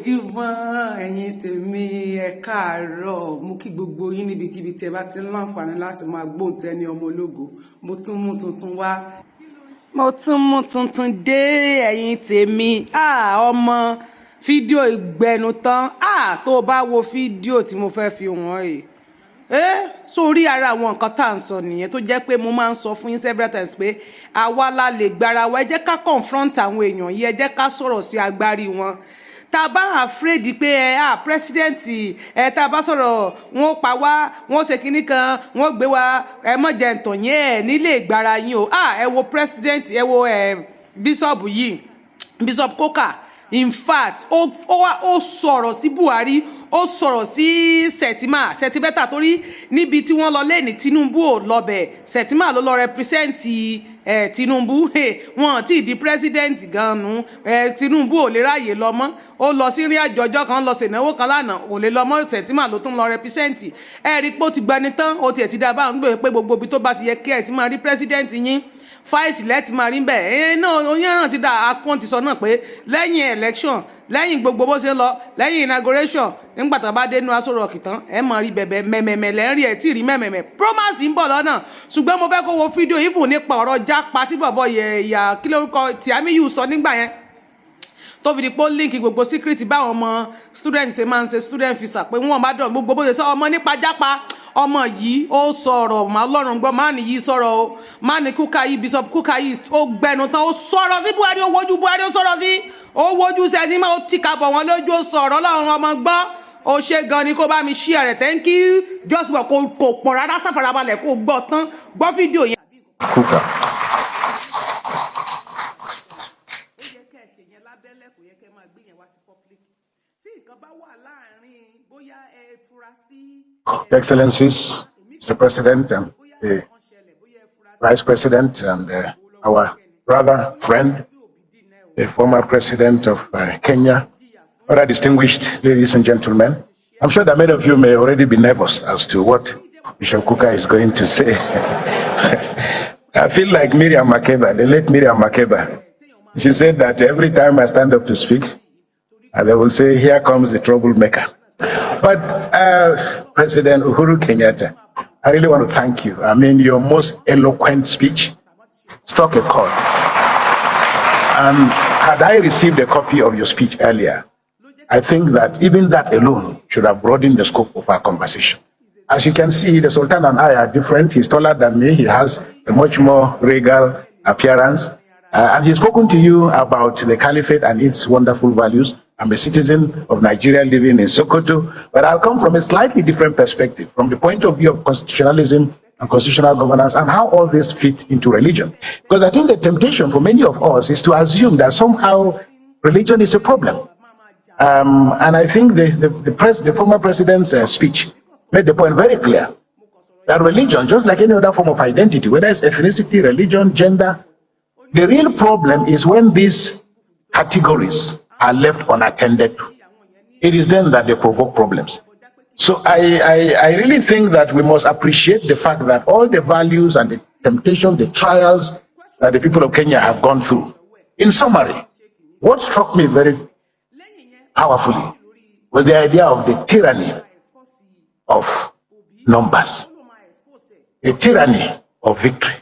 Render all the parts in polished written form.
ojúmọ́ ẹ̀yin tèmi ẹ káàárọ̀ mú kí gbogbo yín níbikíbi tẹ́ bá ti ń láǹfààní láti máa gbóǹtẹ́ ní ọmọ ológo mo tún mú tuntun dé ẹ̀yin tèmi ọmọ fídíò ìgbẹnu tán tó bá wo fídíò tí mo fẹ́ fi wọ́n yìí sórí ara àwọn nǹkan tá à ń sọ nìyẹn tó jẹ́ pé mo máa ń sọ fún yín several times pé àwa la lè gbára wa ẹ jẹ́ ká confront àwọn èèyàn yìí ẹ jẹ́ ká sọ̀rọ̀ sí agbárí wọn tá a bá afraid pé president tá a bá sọ̀rọ̀ wọn pa wá wọn ṣe kinní kan wọn gbé wa mọ̀jẹ̀ ntàn yẹn nílé ìgbára yín o ẹ wo president ẹ wo bishop yìí Bishop Kukah in fact ó sọ̀rọ̀ sí Buhari ó sọ̀rọ̀ sí Shettimental torí níbi tí wọ́n lọ lẹ́ni Tinubu ò lọ́bẹ̀ Shettimental ló lọ represent Tinubu wọn ti di president gan-an Tinubu ò lè ráàyè lọ mọ́ ó lọ sí ìrìn àjò ọjọ́ kan lọ ṣènáwó kan lánàá ò lè lọ mọ́ Shettimental ló tún lọ represent rí pé ó ti gbani tán ó tiẹ̀ ti dá báwọn gbé pé gbogbo ibi tó bá ti yẹ kí ẹ ti máa rí president yín fáìsì lẹ́tì máa rí bẹ́ẹ̀ náà oyin náà ti dá akún ti sọ náà pé lẹ́yìn election lẹ́yìn gbogbo bó ṣe lọ lẹ́yìn inauguration nígbà tó bá dé inú Aso Rock tán ẹ máa rí bẹ̀bẹ̀ mẹ̀mẹ̀mẹ̀ lẹ́rìí ẹ̀ tí rí mẹ̀mẹ̀mẹ̀ promise ń bọ̀ lọ́nà ṣùgbọ́n mo fẹ́ kó wo fídíò yìí fún nípa ọ̀rọ̀ jápa tí bọ̀bọ̀ ìyá kí lórúkọ Tìámíyù sọ nígbà yẹn tó fi di pé ó líǹkì gbogbo secret báwọn ọmọ student ṣe máa ń ṣe student visa pé wọn bá dọ̀ gbogbo bó ṣe sọ ọmọ nípa jápa ọmọ yìí ó sọ̀rọ̀ Ọlọ́run gbọ́ máàní yìí sọ̀rọ̀ o máàní Kukah yìí Bishop Kukah yìí ó gbẹnu tán ó sọ̀rọ̀ sí Buhari ó wojú Buhari ó sọ̀rọ̀ sí ó wojú sẹ́sìn máa ó tìka bọ̀ wọ́n lójú ó sọ̀rọ̀ Ọlọ́run ọmọ gbọ́ ó ṣe gan ni kó bá mi share rẹ̀ thank you just for kò pọ̀ rárá sáfarabalẹ̀ kó gbọ́ tán gbọ́ fídíò yẹn. Kukah. Excellencies, Mr. President and the Vice President and our brother, friend, the former President of Kenya, other distinguished ladies and gentlemen. I'm sure that many of you may already be nervous as to what Bishop Kukah is going to say. I feel like Miriam Makeba, the late Miriam Makeba. She said that every time I stand up to speak, they will say, here comes the troublemaker. But President Uhuru Kenyatta, I really want to thank you. I mean, your most eloquent speech struck a chord. And had I received a copy of your speech earlier, I think that even that alone should have broadened the scope of our conversation. As you can see, the Sultan and I are different. He's taller than me. He has a much more regal appearance. And he's spoken to you about the caliphate and its wonderful values. I'm a citizen of Nigeria living in Sokoto, but I'll come from a slightly different perspective, from the point of view of constitutionalism and constitutional governance and how all this fit into religion. Because I think the temptation for many of us is to assume that somehow religion is a problem. And I think the former president's speech made the point very clear that religion, just like any other form of identity, whether it's ethnicity, religion, gender, the real problem is when these categories are left unattended to. It is then that they provoke problems. So I really think that we must appreciate the fact that all the values and the temptation, the trials that the people of Kenya have gone through. In summary, what struck me very powerfully was the idea of the tyranny of numbers, a tyranny of victory.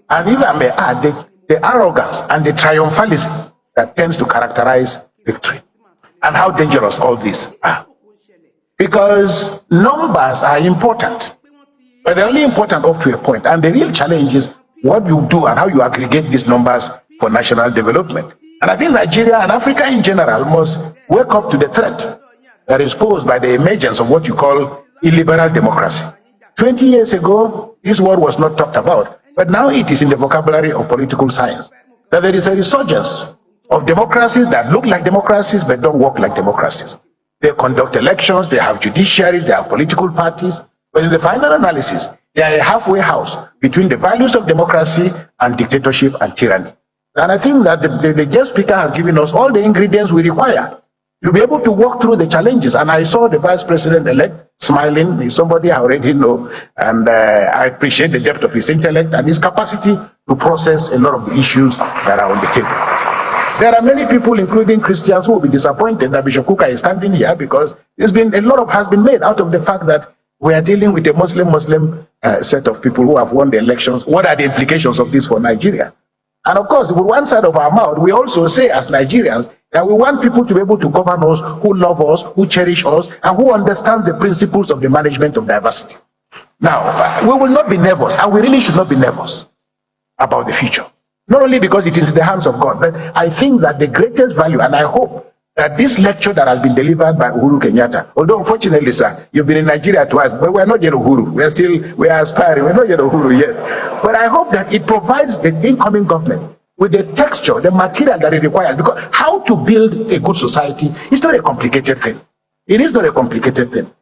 And if I may add, the arrogance and the triumphalism that tends to characterize victory, and how dangerous all these are. Because numbers are important, but they're only important up to a point. And the real challenge is what you do and how you aggregate these numbers for national development. And I think Nigeria and Africa in general must wake up to the threat that is posed by the emergence of what you call illiberal democracy. 20 years ago, this word was not talked about, but now it is in the vocabulary of political science, that there is a resurgence of democracies that look like democracies but don't work like democracies. They conduct elections, they have judiciaries, they have political parties, but in the final analysis, they are a halfway house between the values of democracy and dictatorship and tyranny. And I think that the guest speaker has given us all the ingredients we require to be able to walk through the challenges. And I saw the Vice President-elect smiling. He's somebody I already know, and I appreciate the depth of his intellect and his capacity to process a lot of the issues that are on the table. There are many people, including Christians, who will be disappointed that Bishop Kukah is standing here because there's been a lot has been made out of the fact that we are dealing with a Muslim set of people who have won the elections. What are the implications of this for Nigeria? And of course, with one side of our mouth, we also say as Nigerians that we want people to be able to govern us, who love us, who cherish us, and who understand the principles of the management of diversity. Now, we will not be nervous, and we really should not be nervous about the future. Not only because it is in the hands of God, but I think that the greatest value, and I hope that this lecture that has been delivered by Uhuru Kenyatta, although unfortunately, sir, you've been in Nigeria twice, but we're not yet Uhuru. We are aspiring. We're not yet Uhuru yet. But I hope that it provides the incoming government with the texture, the material that it requires. Because how to build a good society is not a complicated thing. It is not a complicated thing.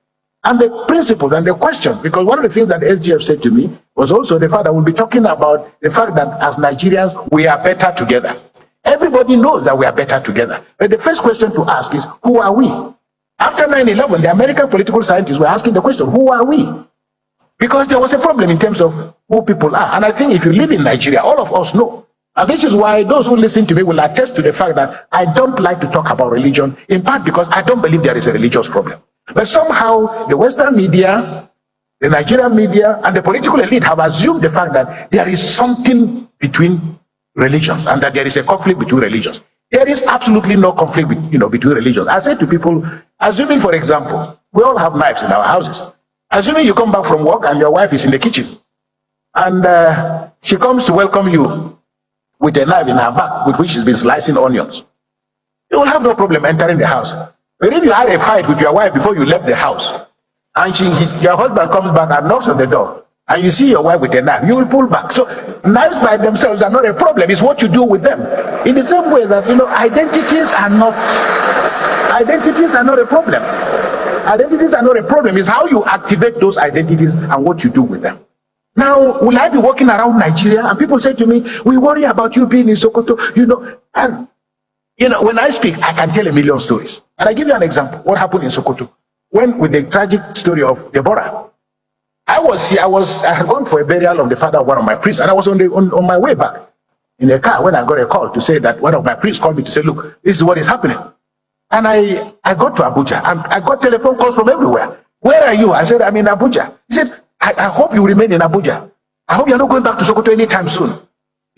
And the principles and the questions, because one of the things that SGF said to me was also the fact that we'll be talking about the fact that as Nigerians, we are better together. Everybody knows that we are better together. But the first question to ask is, who are we? After 9/11, the American political scientists were asking the question, who are we? Because there was a problem in terms of who people are. And I think if you live in Nigeria, all of us know. And this is why those who listen to me will attest to the fact that I don't like to talk about religion, in part because I don't believe there is a religious problem. But somehow the Western media, the Nigerian media, and the political elite have assumed the fact that there is something between religions and that there is a conflict between religions. There is absolutely no conflict between religions. I say to people, assuming, for example, we all have knives in our houses. Assuming you come back from work and your wife is in the kitchen and she comes to welcome you with a knife in her back with which she's been slicing onions. You will have no problem entering the house. But if you had a fight with your wife before you left the house and your husband comes back and knocks on the door and you see your wife with a knife, you will pull back. So knives by themselves are not a problem. It's what you do with them. In the same way that identities are not a problem. Identities are not a problem. It's how you activate those identities and what you do with them. Now, will I be walking around Nigeria and people say to me, we worry about you being in Sokoto, and when I speak, I can tell a million stories. And I give you an example. What happened in Sokoto? With the tragic story of Bühårï. I had gone for a burial of the father of one of my priests, and I was on my way back in a car when I got a call to say that one of my priests called me to say, look, this is what is happening. And I got to Abuja, and I got telephone calls from everywhere. Where are you? I said, I'm in Abuja. He said, I hope you remain in Abuja. I hope you're not going back to Sokoto anytime soon.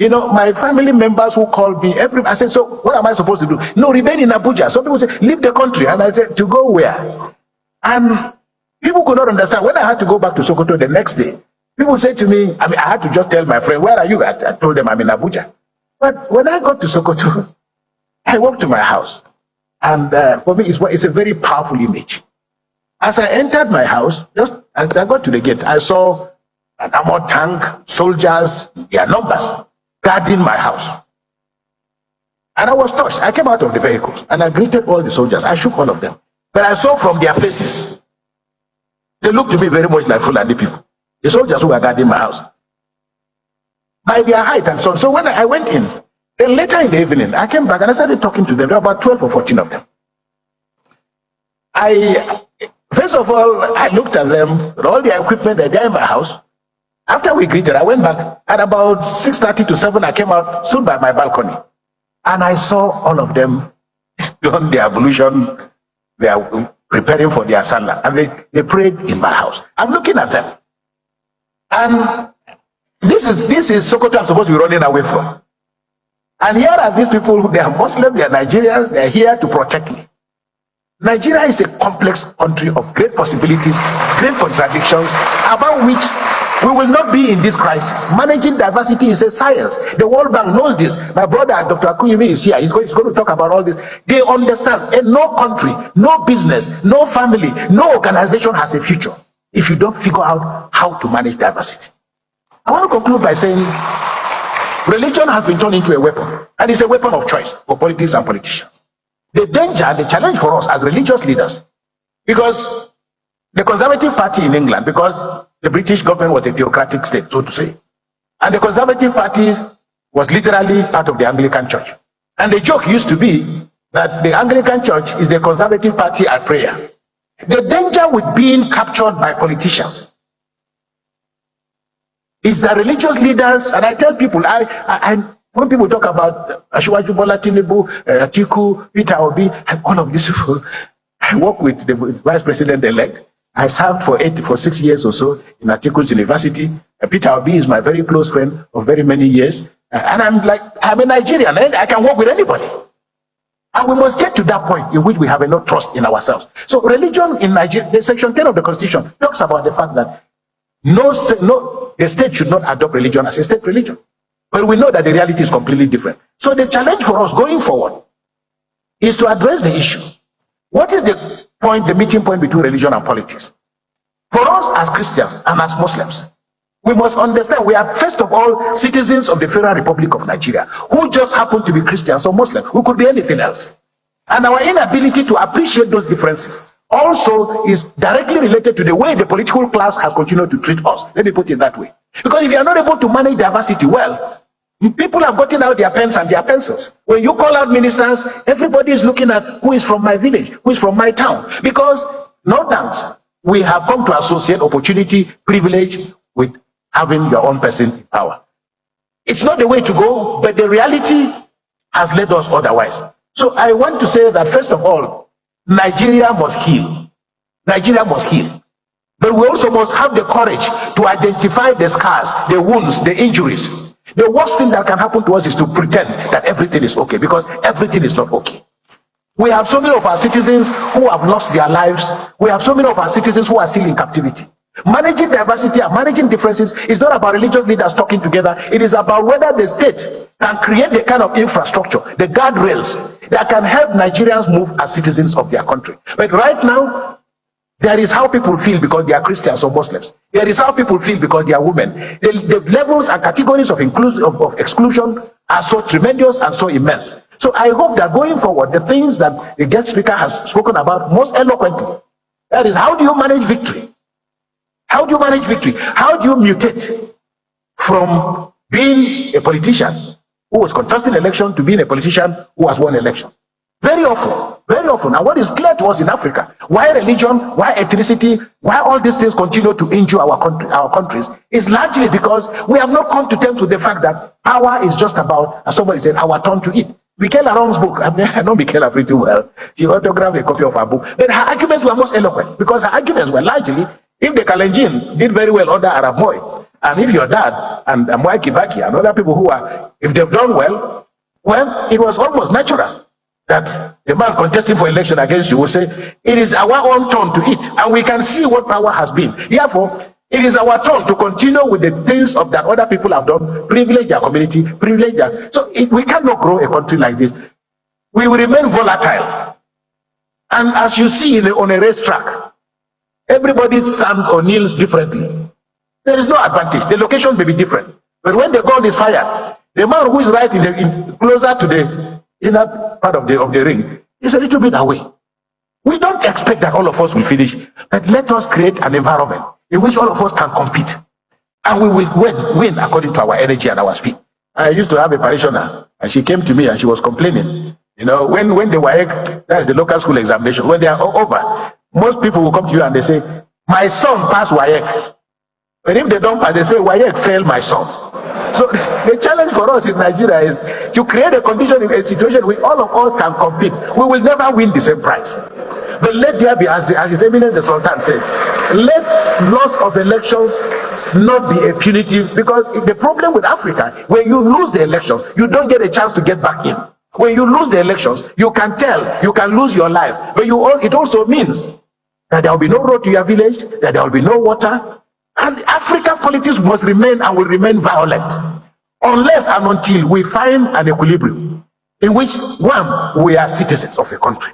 My family members who called me, I said, so what am I supposed to do? No, remain in Abuja. Some people say, leave the country. And I said, to go where? And people could not understand. When I had to go back to Sokoto the next day, people said to me, I had to just tell my friend, where are you? I told them I'm in Abuja. But when I got to Sokoto, I walked to my house. And for me, it's a very powerful image. As I entered my house, just as I got to the gate, I saw an armored tank, soldiers, their numbers, guarding my house. And I was touched. I came out of the vehicle and I greeted all the soldiers. I shook all of them. But I saw from their faces, they looked to me very much like Fulani people. The soldiers who were guarding my house. By their height and so on. So when I went in, then later in the evening, I came back and I started talking to them. There were about 12 or 14 of them. First of all, I looked at them with all the equipment that they're in my house. After we greeted, I went back. At about 6:30 to 7, I came out, stood by my balcony. And I saw all of them doing their ablution. They are preparing for their salah. And they prayed in my house. I'm looking at them. And this is Sokoto I'm supposed to be running away from. And here are these people, they are Muslims, they are Nigerians, they are here to protect me. Nigeria is a complex country of great possibilities, great contradictions, about which we will not be in this crisis. Managing diversity is a science. The World Bank knows this. My brother, Dr. Akunyemi, is here. He's going to talk about all this. They understand. And no country, no business, no family, no organization has a future if you don't figure out how to manage diversity. I want to conclude by saying religion has been turned into a weapon, and it's a weapon of choice for politics and politicians. The danger, the challenge for us as religious leaders, because the Conservative Party in England, because the British government was a theocratic state, so to say, and the Conservative Party was literally part of the Anglican Church. And the joke used to be that the Anglican Church is the Conservative Party at prayer. The danger with being captured by politicians is that religious leaders, and I tell people, When people talk about Asiwaju Bola Tinubu, Atiku, Peter Obi, all of these people, I work with the vice president-elect. I served for 6 years or so in Atiku's university. Peter Obi is my very close friend of very many years. And I'm a Nigerian, and I can work with anybody. And we must get to that point in which we have enough trust in ourselves. So religion in Nigeria, the section 10 of the Constitution talks about the fact that the state should not adopt religion as a state religion. But we know that the reality is completely different. So the challenge for us going forward is to address the issue. What is the meeting point between religion and politics? For us as Christians and as Muslims, we must understand we are first of all citizens of the Federal Republic of Nigeria who just happen to be Christians or Muslims, who could be anything else. And our inability to appreciate those differences also is directly related to the way the political class has continued to treat us. Let me put it that way. Because if you are not able to manage diversity well, people have gotten out their pens and their pencils. When you call out ministers, everybody is looking at who is from my village, who is from my town. Because Northerns, we have come to associate opportunity, privilege with having your own person in power. It's not the way to go, but the reality has led us otherwise. So I want to say that first of all, Nigeria must heal. Nigeria must heal. But we also must have the courage to identify the scars, the wounds, the injuries. The worst thing that can happen to us is to pretend that everything is okay, because everything is not okay. We have so many of our citizens who have lost their lives. We have so many of our citizens who are still in captivity. Managing diversity and managing differences is not about religious leaders talking together. It is about whether the state can create the kind of infrastructure, the guardrails that can help Nigerians move as citizens of their country. But right now, there is how people feel because they are Christians or Muslims. There is how people feel because they are women. The levels and categories of exclusion are so tremendous and so immense. So I hope that going forward, the things that the guest speaker has spoken about most eloquently, that is, how do you manage victory? How do you manage victory? How do you mutate from being a politician who was contesting election to being a politician who has won election? Very often. And what is clear to us in Africa, why religion, why ethnicity, why all these things continue to injure our countries, is largely because we have not come to terms with the fact that power is just about, as somebody said, our turn to eat. Michael Aron's book, I know Michaela pretty well. She autographed a copy of her book. But her arguments were most eloquent because her arguments were largely, if the Kalenjin did very well under Arab Moi, and if your dad and Mwai Kibaki and other people who are, if they've done well, it was almost natural that the man contesting for election against you will say, it is our own turn to eat, and we can see what power has been. Therefore, it is our turn to continue with the things of that other people have done, privilege their community, privilege their... So we cannot grow a country like this. We will remain volatile. And as you see on a racetrack, everybody stands or kneels differently. There is no advantage. The location may be different. But when the gun is fired, the man who is right closer to the inner part of the ring is a little bit away. We don't expect that all of us will finish, but let us create an environment in which all of us can compete, and we will win according to our energy and our speed. I used to have a parishioner, and she came to me and she was complaining. You know, when the WAEC, that's the local school examination, when they are over, most people will come to you and they say, my son passed WAEC. But if they don't pass, they say, WAEC failed my son. So the challenge for us in Nigeria is to create a condition, a situation where all of us can compete. We will never win the same prize. But let there be, as His Eminence the Sultan said, let loss of elections not be a punitive, because the problem with Africa, when you lose the elections, you don't get a chance to get back in. When you lose the elections, you can tell, you can lose your life. But it also means that there will be no road to your village, that there will be no water. And African politics must remain and will remain violent unless and until we find an equilibrium in which, one, we are citizens of a country.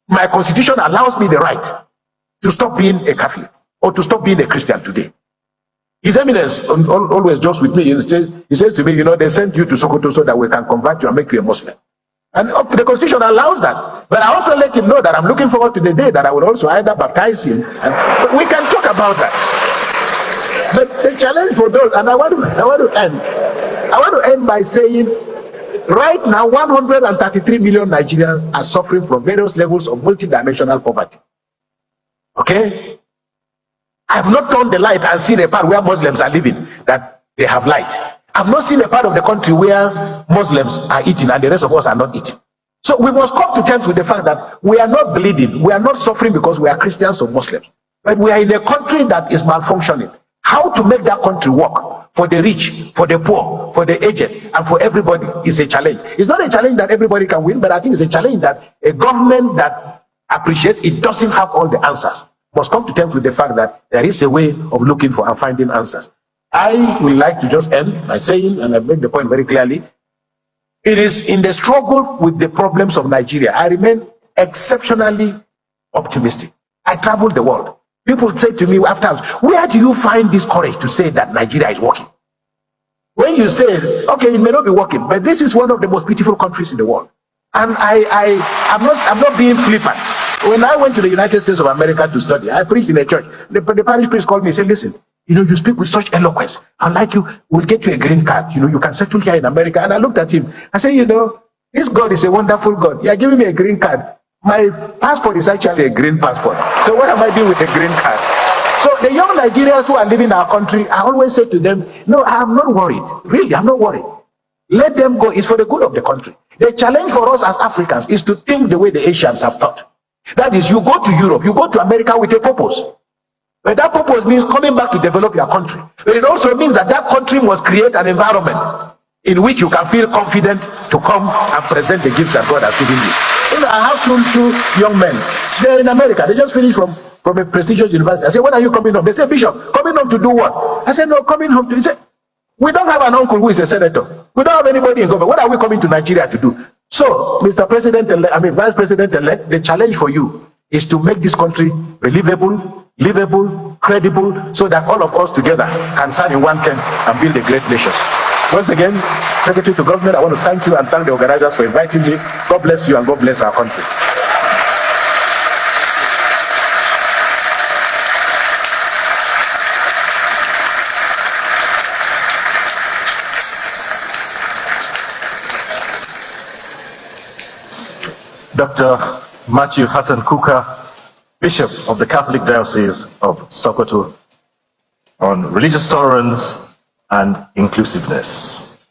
My constitution allows me the right to stop being a Catholic or to stop being a Christian today. His Eminence always jokes with me. He says to me, you know, they sent you to Sokoto so that we can convert you and make you a Muslim. And the constitution allows that. But I also let him know that I'm looking forward to the day that I will also either baptize him. But we can talk about that. But the challenge for those, and I want to end by saying, right now, 133 million Nigerians are suffering from various levels of multidimensional poverty. Okay? I have not turned the light and seen a part where Muslims are living that they have light. I've not seen a part of the country where Muslims are eating and the rest of us are not eating. So we must come to terms with the fact that we are not bleeding, we are not suffering because we are Christians or Muslims, but we are in a country that is malfunctioning. How to make that country work for the rich, for the poor, for the aged, and for everybody is a challenge. It's not a challenge that everybody can win, but I think it's a challenge that a government that appreciates it doesn't have all the answers. Must come to terms with the fact that there is a way of looking for and finding answers. I would like to just end by saying, and I make the point very clearly, it is in the struggle with the problems of Nigeria, I remain exceptionally optimistic. I travel the world. People say to me afterwards, where do you find this courage to say that Nigeria is working? When you say, okay, it may not be working, but this is one of the most beautiful countries in the world. And I'm not being flippant. When I went to the United States of America to study, I preached in a church. The parish priest called me and said, listen, you speak with such eloquence. I'd like we'll get you a green card. You can settle here in America. And I looked at him. I said, this God is a wonderful God. You are giving me a green card. My passport is actually a green passport. So what am I doing with a green card? So the young Nigerians who are living in our country, I always say to them, no, I'm not worried. Really, I'm not worried. Let them go. It's for the good of the country. The challenge for us as Africans is to think the way the Asians have thought. That is, you go to Europe, you go to America with a purpose. But that purpose means coming back to develop your country. But it also means that that country must create an environment in which you can feel confident to come and present the gifts that God has given you. I have two young men. They're in America. They just finished from a prestigious university. I said, when are you coming home? They said, Bishop, coming home to do what? I said, no, coming home to... He said, we don't have an uncle who is a senator. We don't have anybody in government. What are we coming to Nigeria to do? So, Mr. Vice President-elect, the challenge for you is to make this country believable, livable, credible, so that all of us together can stand in one tent and build a great nation. Once again, Secretary to Government, I want to thank you and thank the organizers for inviting me. God bless you and God bless our country. Dr. Matthew Hassan Kukah, Bishop of the Catholic Diocese of Sokoto, on religious tolerance and inclusiveness.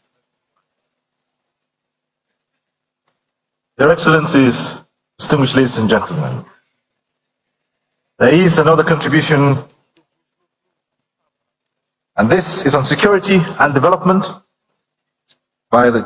Your Excellencies, distinguished ladies and gentlemen, there is another contribution, and this is on security and development by the